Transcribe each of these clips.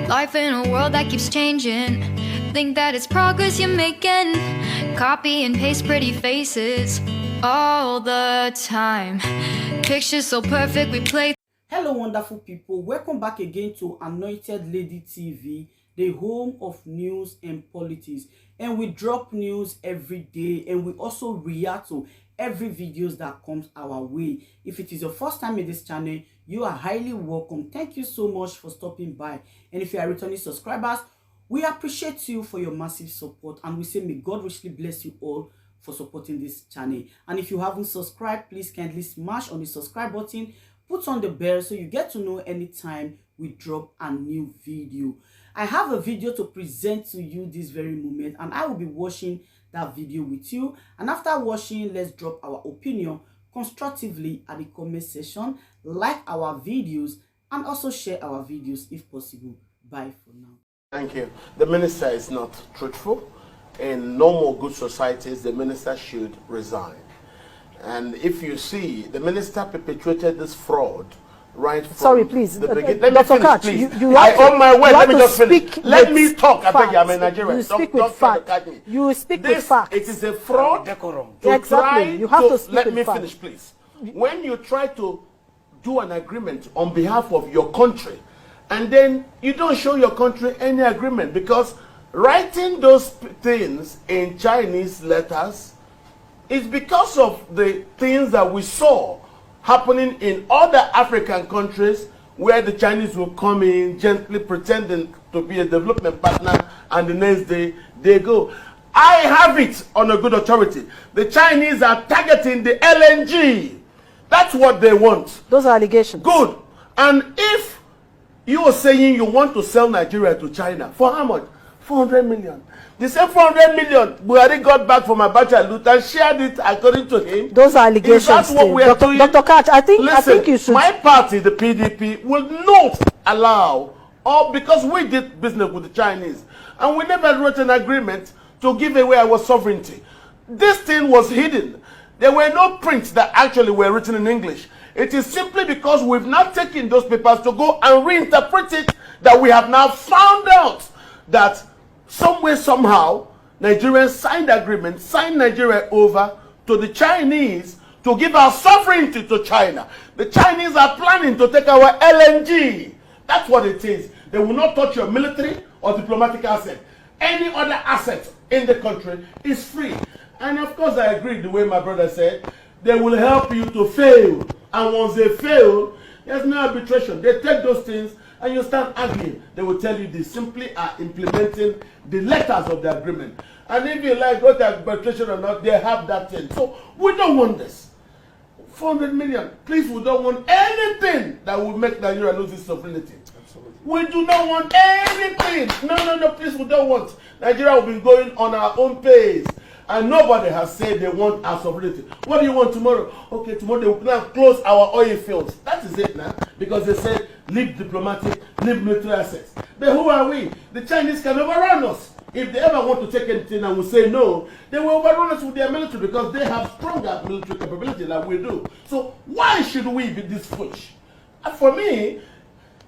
Life in a world that keeps changing. Think that it's progress you're making. Copy and paste pretty faces all the time. Pictures so perfect we play. Hello wonderful people, welcome back again to Anointed Lady TV, the home of news and politics. And we drop news every day, and we also react to every videos that comes our way. If it is your first time in this channel, you are highly welcome. Thank you so much for stopping by. And if you are returning subscribers, we appreciate you for your massive support, and we say may God richly bless you all for supporting this channel. And if you haven't subscribed, please kindly smash on the subscribe button, put on the bell so you get to know anytime we drop a new video. I have a video to present to you this very moment, and I will be watching that video with you. And after watching, let's drop our opinion constructively at the comment section, like our videos, and also share our videos if possible. Bye for now. Thank you. The minister is not truthful. In normal good societies, the minister should resign. And if you see, the minister perpetuated this fraud right from Sorry, please. the beginning. Let me Dr. finish, Katch, please. you I own my way. Let me just speak finish. Let me talk. I beg you, I'm a facts. Nigerian. You speak with facts. You speak with facts. It is a fraud. Exactly. You have to speak let with me facts. finish, please. When you try to do an agreement on behalf of your country, and then you don't show your country any agreement, because writing those things in Chinese letters is because of the things that we saw happening in other African countries, where the Chinese will come in gently pretending to be a development partner, and the next day they go. I have it on a good authority. The Chinese are targeting the LNG. That's what they want. Those are allegations. Good. And if you are saying you want to sell Nigeria to China, for how much? 400 million. The same 400 million Buhari got back from Abacha Loot and shared it according to him. Those are allegations. That's what we are doing. Dr. Katch, I think you should. My party, the PDP, will not allow, or because we did business with the Chinese, and we never wrote an agreement to give away our sovereignty. This thing was hidden. There were no prints that actually were written in English. It is simply because we've not taken those papers to go and reinterpret it that we have now found out that some way, somehow, Nigerians signed agreement, signed Nigeria over to the Chinese to give our sovereignty to China. The Chinese are planning to take our LNG. That's what it is. They will not touch your military or diplomatic asset. Any other asset in the country is free. And of course, I agree the way my brother said, they will help you to fail. And once they fail, there's no arbitration. They take those things and you start arguing. They will tell you they simply are implementing the letters of the agreement. And if you like go to arbitration or not, they have that thing. So we don't want this. 400 million. Please, we don't want anything that will make Nigeria lose its sovereignty. Absolutely. We do not want anything. No, please, we don't want. Nigeria will be going on our own pace. And nobody has said they want our sovereignty. What do you want tomorrow? Okay, tomorrow they will now close our oil fields. That is it now. Because they said, leave diplomatic, leave military assets. But who are we? The Chinese can overrun us. If they ever want to take anything and we say no, they will overrun us with their military, because they have stronger military capability than we do. So why should we be this foolish? And for me,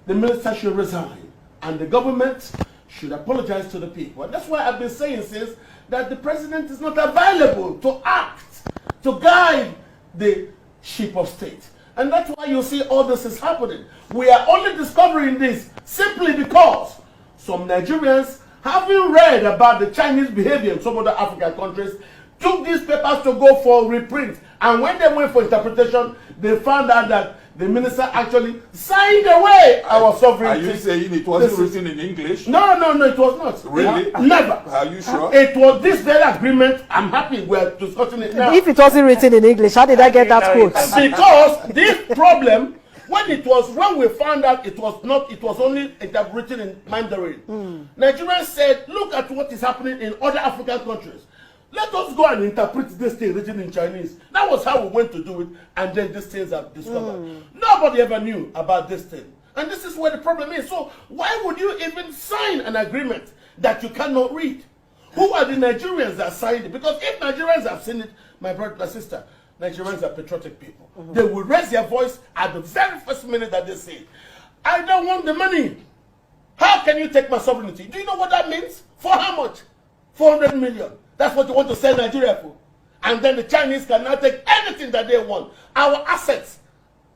the minister should resign. And the government should apologize to the people. And that's why I've been saying since that the president is not available to act, to guide the ship of state. And that's why you see all this is happening. We are only discovering this simply because some Nigerians, having read about the Chinese behavior in some other African countries, took these papers to go for reprint. And when they went for interpretation, they found out that the minister actually signed away our sovereignty. Are you saying it wasn't written in English? No, it was not. Really? Never. Are you sure? It was this very agreement. I'm happy we're discussing it now. If it wasn't written in English, how did I get that quote? Because this problem, when we found out it was only written in Mandarin. Nigerians said, look at what is happening in other African countries. Let us go and interpret this thing written in Chinese. That was how we went to do it, and then these things are discovered. Nobody ever knew about this thing. And this is where the problem is. So why would you even sign an agreement that you cannot read? Who are the Nigerians that signed it? Because if Nigerians have seen it, my brother, my sister, Nigerians are patriotic people. They will raise their voice at the very first minute that they say, I don't want the money. How can you take my sovereignty? Do you know what that means? For how much? 400 million. That's what you want to sell Nigeria for. And then the Chinese can now take anything that they want. Our assets,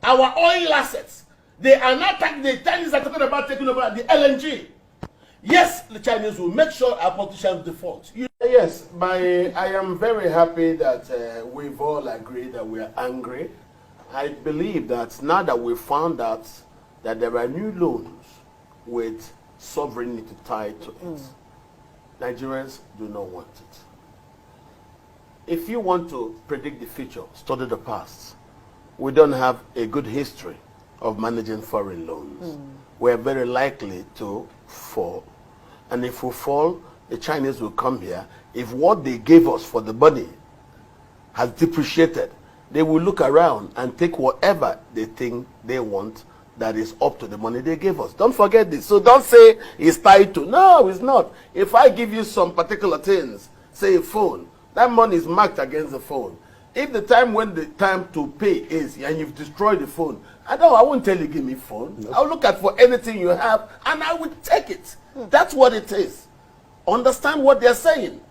our oil assets, they are not taking, the Chinese are talking about taking over the LNG. Yes, the Chinese will make sure our politicians default. Yes, I am very happy that we've all agreed that we are angry. I believe that now that we found out that there are new loans with sovereignty tied to it, Nigerians do not want it. If you want to predict the future, study the past. We don't have a good history of managing foreign loans. We're very likely to fall. And if we fall, the Chinese will come here. If what they gave us for the money has depreciated, they will look around and take whatever they think they want that is up to the money they gave us. Don't forget this. So don't say it's tied to. No, it's not. If I give you some particular things, say a phone, that money is marked against the phone. If the time when the time to pay is and you've destroyed the phone, I won't tell you give me phone. Nope. I'll look at for anything you have and I will take it. That's what it is. Understand what they're saying.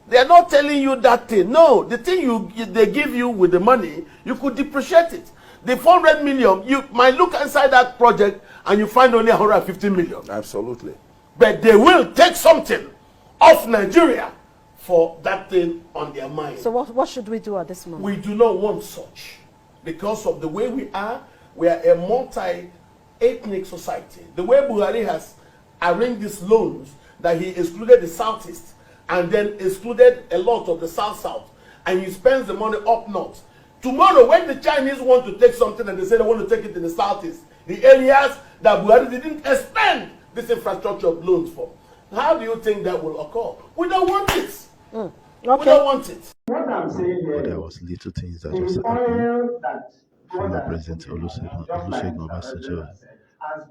They're not telling you that thing. No, the thing they give you with the money, you could depreciate it. The 400 million, you might look inside that project and you find only 150 million. Absolutely. But they will take something off Nigeria for that thing on their mind. So what should we do at this moment? We do not want such. Because of the way we are a multi-ethnic society. The way Buhari has arranged these loans, that he excluded the Southeast and then excluded a lot of the South-South, and he spends the money up north. Tomorrow, when the Chinese want to take something and they say they want to take it in the Southeast, the areas that Buhari didn't expend this infrastructure of loans for, how do you think that will occur? We don't want it. Okay. We don't want it. What I'm saying here, there was little things that just happened. Former President Olusegun Obasanjo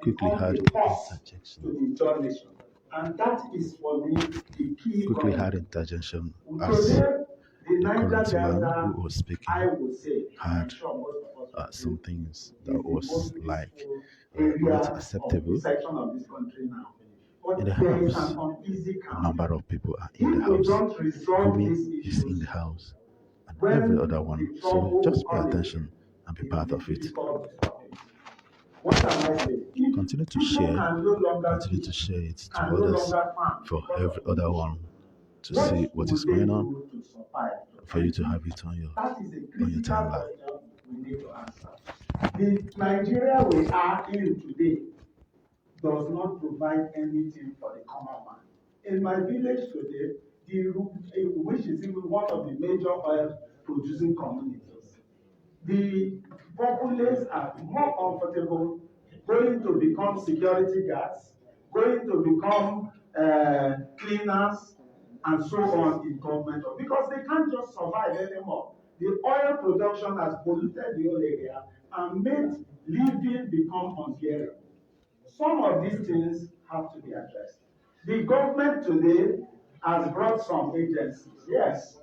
quickly had interjection. And that is for me the key. Quickly had interjection as the current man who was speaking had some things that was like not acceptable in the house. A number of people are in the house. Gumi is in the house, and every other one. So just pay attention and be part of it. Continue to share it to others, for every other one to see what is going on, for you to have it on your timeline. The Nigeria we are in today does not provide anything for the common man. In my village today, which is even one of the major oil producing communities, the populace are more comfortable going to become security guards, going to become cleaners, and so on in government, because they can't just survive anymore. The oil production has polluted the whole area and made living become unbearable. Some of these things have to be addressed. The government today has brought some agencies, yes,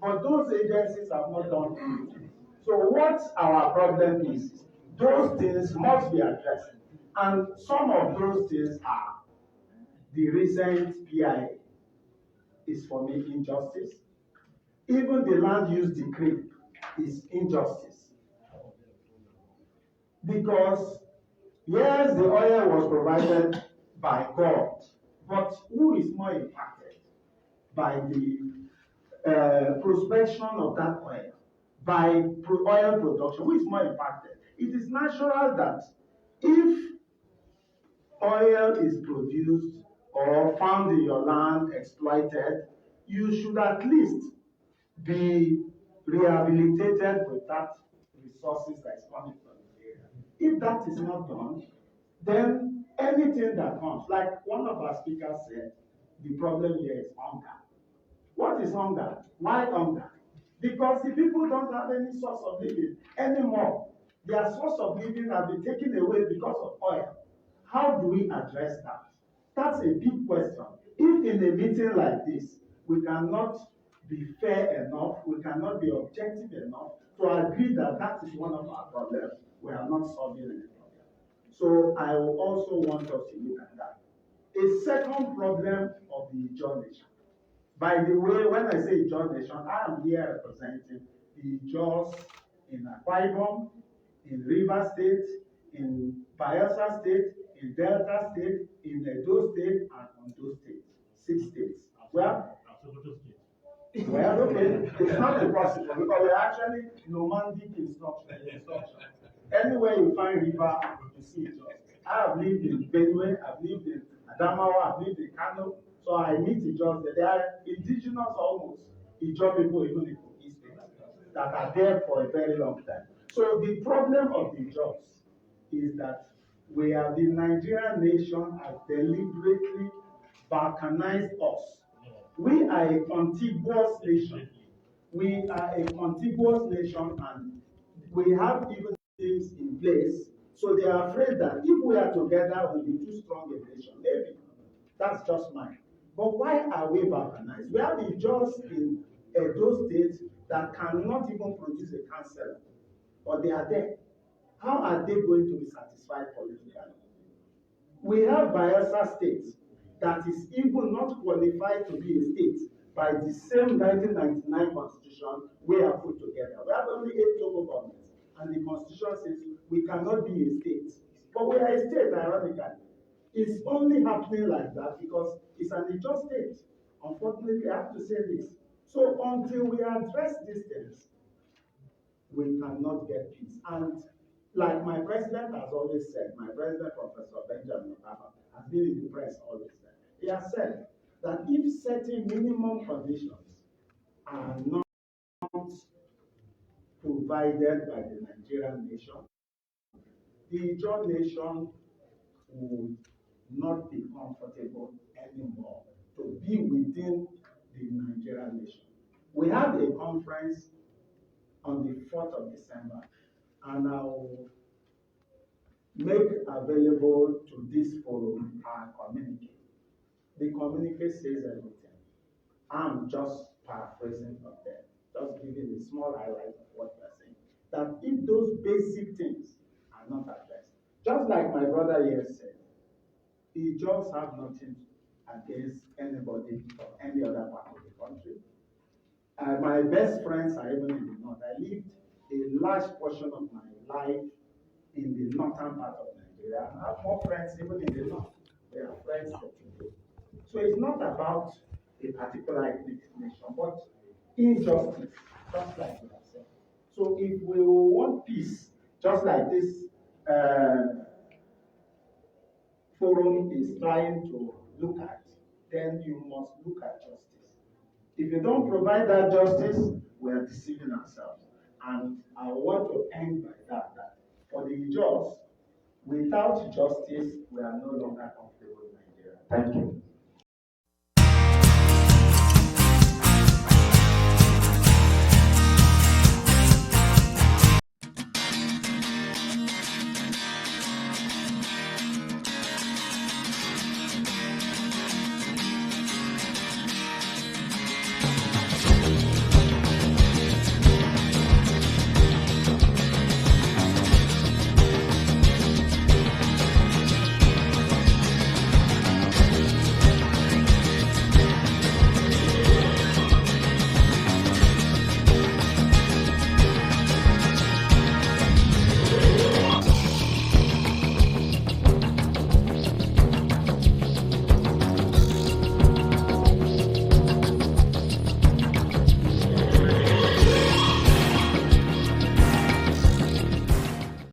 but those agencies have not done anything. So what our problem is, those things must be addressed. And some of those things are the recent PIA is for me injustice. Even the land use decree is injustice. Because yes, the oil was provided by God, but who is more impacted by the prospection of that oil, by oil production? Who is more impacted? It is natural that if oil is produced or found in your land, exploited, you should at least be rehabilitated with that resources that is coming from the area. If that is not done, then anything that comes, like one of our speakers said, the problem here is hunger. What is hunger? Why hunger? Because the people don't have any source of living anymore. Their source of living has been taken away because of oil. How do we address that? That's a big question. If in a meeting like this, we cannot be fair enough, we cannot be objective enough to agree that that is one of our problems, we are not solving any problem. So I will also want us to look at that. A second problem of the Ijaw nation. By the way, when I say Ijaw nation, I am here representing the Ijaws in Akwa Ibom, in Rivers State, in Bayelsa State, in Delta State, in Edo State, and Ondo State. 6 states. Well, okay, it's not impossible because we're actually nomadic instruction. Anywhere you find river, you see it. I have lived in Benue, I've lived in Adamawa, I've lived in Kano, so I meet Ijaws. They are indigenous almost Ijaw people, even in Kogi State, that are there for a very long time. So the problem of the Ijaws is that we are the Nigerian nation has deliberately balkanized us. We are a contiguous nation. We are a contiguous nation, and we have even things in place. So they are afraid that if we are together, we'll be too strong a nation. Maybe. That's just mine. But why are we balkanized? We have the Ijaws in Edo State that cannot even produce a councillor, but they are there. How are they going to be satisfied politically? We have Bayelsa State that is even not qualified to be a state by the same 1999 constitution we have put together. We have only 8 local governments, and the constitution says we cannot be a state. But we are a state, ironically. It's only happening like that because it's an Ijaw state. Unfortunately, I have to say this. So until we address these things, we cannot get peace. And like my president has always said, my president, Professor Benjamin Obama, has been in the press all this time. He has said that if certain minimum conditions are not provided by the Nigerian nation, the Ijaw nation would not be comfortable anymore to be within the Nigerian nation. We have a conference on the 4th of December, and I will make available to this forum our communique. The communique says everything. I'm just paraphrasing from there, just giving a small highlight of what we are saying. That if those basic things are not addressed, just like my brother here said, the Ijaws have nothing against anybody from any other part of the country. My best friends are even in the north. I lived a large portion of my life in the northern part of Nigeria. I have more friends even in the north. They are friends of today. So it's not about a particular ethnic nation, but injustice, just like you have said. So if we want peace, just like this forum is trying to look at, then you must look at justice. If you don't provide that justice, we are deceiving ourselves. And I want to end by that for the Ijaws, without justice, we are no longer comfortable in Nigeria. Thank you.